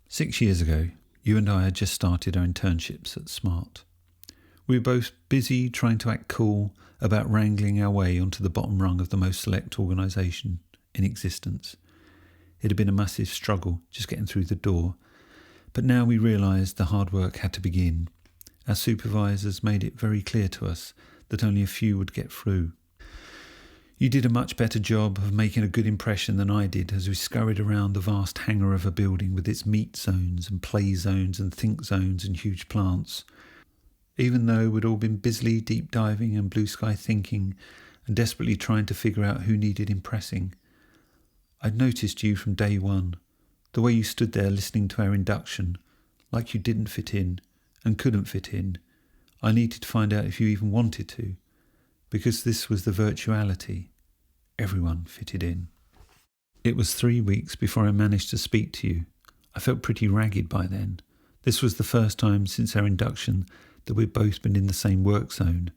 6 years ago, you and I had just started our internships at Smart. We were both busy trying to act cool about wrangling our way onto the bottom rung of the most select organisation in existence. It had been a massive struggle just getting through the door, but now we realised the hard work had to begin. Our supervisors made it very clear to us that only a few would get through. You did a much better job of making a good impression than I did as we scurried around the vast hangar of a building with its meet zones and play zones and think zones and huge plants. Even though we'd all been busily deep diving and blue sky thinking and desperately trying to figure out who needed impressing, I'd noticed you from day one, the way you stood there listening to our induction, like you didn't fit in and couldn't fit in. I needed to find out if you even wanted to, because this was the virtuality. Everyone fitted in. It was 3 weeks before I managed to speak to you. I felt pretty ragged by then. This was the first time since our induction that we'd both been in the same work zone,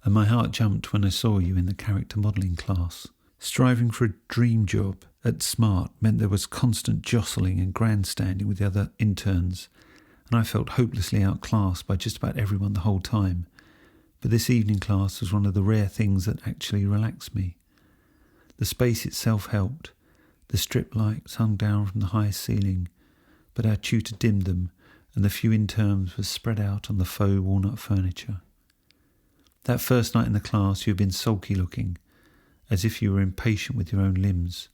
and my heart jumped when I saw you in the character modelling class. Striving for a dream job at Smart meant there was constant jostling and grandstanding with the other interns, and I felt hopelessly outclassed by just about everyone the whole time. But this evening class was one of the rare things that actually relaxed me. The space itself helped. The strip lights hung down from the highest ceiling, but our tutor dimmed them, and the few interns were spread out on the faux walnut furniture. That first night in the class you had been sulky looking, as if you were impatient with your own limbs.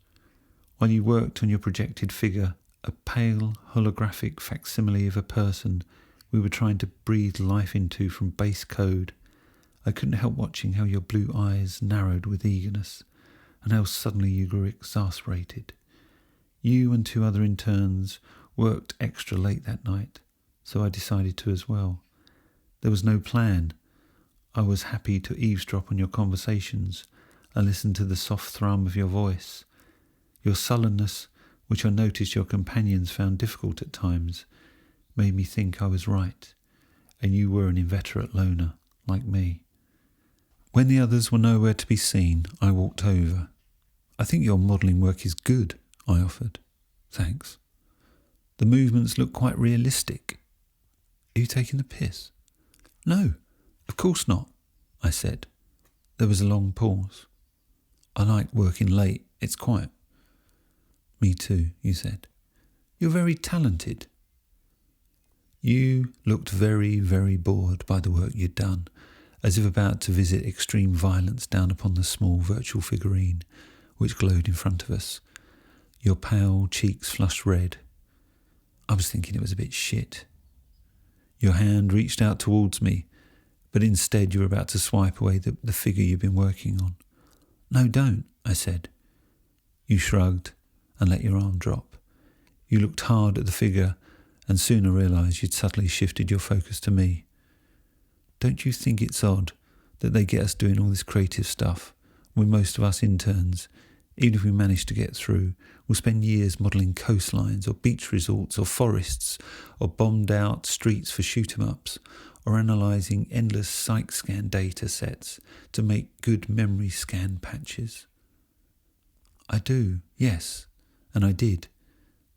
While you worked on your projected figure, a pale, holographic facsimile of a person we were trying to breathe life into from base code, I couldn't help watching how your blue eyes narrowed with eagerness, and how suddenly you grew exasperated. You and 2 other interns worked extra late that night, so I decided to as well. There was no plan. I was happy to eavesdrop on your conversations and listen to the soft thrum of your voice. Your sullenness, which I noticed your companions found difficult at times, made me think I was right, and you were an inveterate loner, like me. When the others were nowhere to be seen, I walked over. "I think your modelling work is good," I offered. "Thanks. The movements look quite realistic." "Are you taking the piss?" "No, of course not," I said. There was a long pause. "I like working late. It's quiet." "Me too," you said. "You're very talented." You looked very, very bored by the work you'd done, as if about to visit extreme violence down upon the small virtual figurine which glowed in front of us. Your pale cheeks flushed red. I was thinking it was a bit shit. Your hand reached out towards me, but instead you were about to swipe away the figure you'd been working on. "No, don't," I said. You shrugged and let your arm drop. You looked hard at the figure and soon I realised you'd subtly shifted your focus to me. "Don't you think it's odd that they get us doing all this creative stuff when most of us interns, even if we manage to get through, will spend years modelling coastlines or beach resorts or forests or bombed out streets for shoot-em-ups or analysing endless psych scan data sets to make good memory scan patches?" "I do, yes, and I did,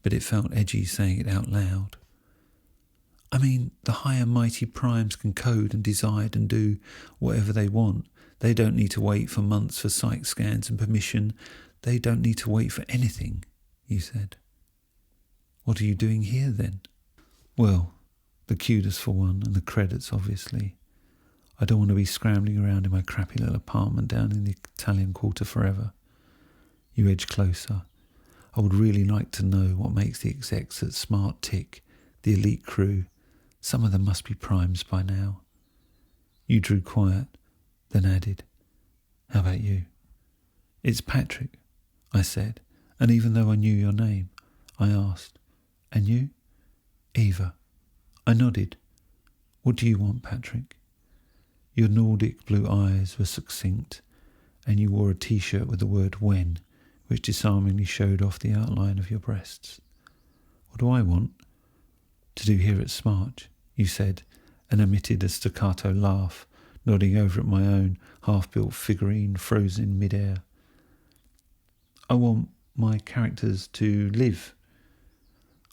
but it felt edgy saying it out loud. I mean, the higher mighty primes can code and decide and do whatever they want. They don't need to wait for months for psych scans and permission. They don't need to wait for anything," you said. "What are you doing here then?" "Well, the kudos for one, and the credits obviously. I don't want to be scrambling around in my crappy little apartment down in the Italian Quarter forever." You edged closer. "I would really like to know what makes the execs at Smart tick, the elite crew. Some of them must be primes by now." You drew quiet, then added, "How about you?" "It's Patrick," I said, and even though I knew your name, I asked, "And you?" "Eva." I nodded. "What do you want, Patrick?" Your Nordic blue eyes were succinct, and you wore a t-shirt with the word "when," which disarmingly showed off the outline of your breasts. "What do I want?" "To do here at Smart," you said, and emitted a staccato laugh, nodding over at my own half-built figurine frozen in mid-air. "I want my characters to live."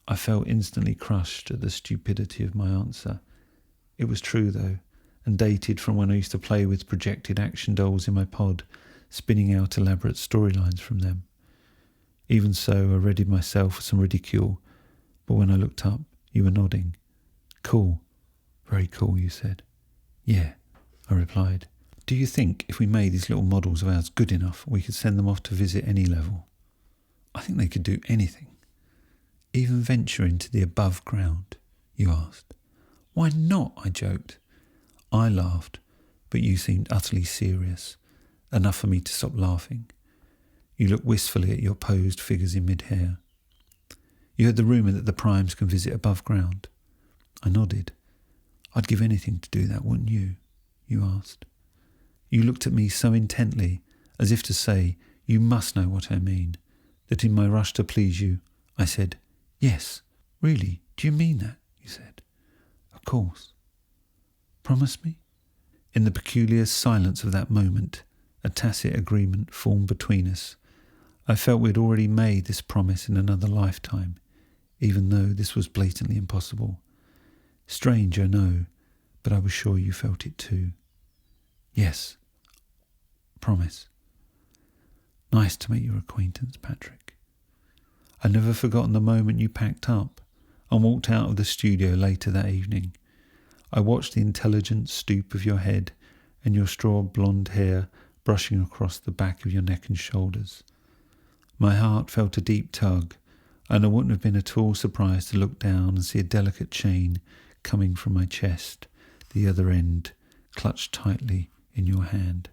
I felt instantly crushed at the stupidity of my answer. It was true, though, and dated from when I used to play with projected action dolls in my pod, spinning out elaborate storylines from them. Even so, I readied myself for some ridicule, but when I looked up, you were nodding. Cool. Very cool, you said. Yeah, I replied. Do you think if we made these little models of ours good enough, we could send them off to visit any level? I think they could do anything. Even venture into the above ground, you asked. Why not? I joked. I laughed, but you seemed utterly serious, enough for me to stop laughing. You looked wistfully at your posed figures in mid-air. You heard the rumour that the primes can visit above ground. I nodded. I'd give anything to do that, wouldn't you? You asked. You looked at me so intently, as if to say, you must know what I mean, that in my rush to please you, I said, yes, really, do you mean that? You said. Of course. Promise me? In the peculiar silence of that moment, a tacit agreement formed between us. I felt we'd already made this promise in another lifetime, even though this was blatantly impossible. Strange, I know, but I was sure you felt it too. Yes. Promise. Nice to make your acquaintance, Patrick. I've never forgotten the moment you packed up and walked out of the studio later that evening. I watched the intelligent stoop of your head and your straw blonde hair brushing across the back of your neck and shoulders. My heart felt a deep tug, and I wouldn't have been at all surprised to look down and see a delicate chain coming from my chest, the other end clutched tightly in your hand.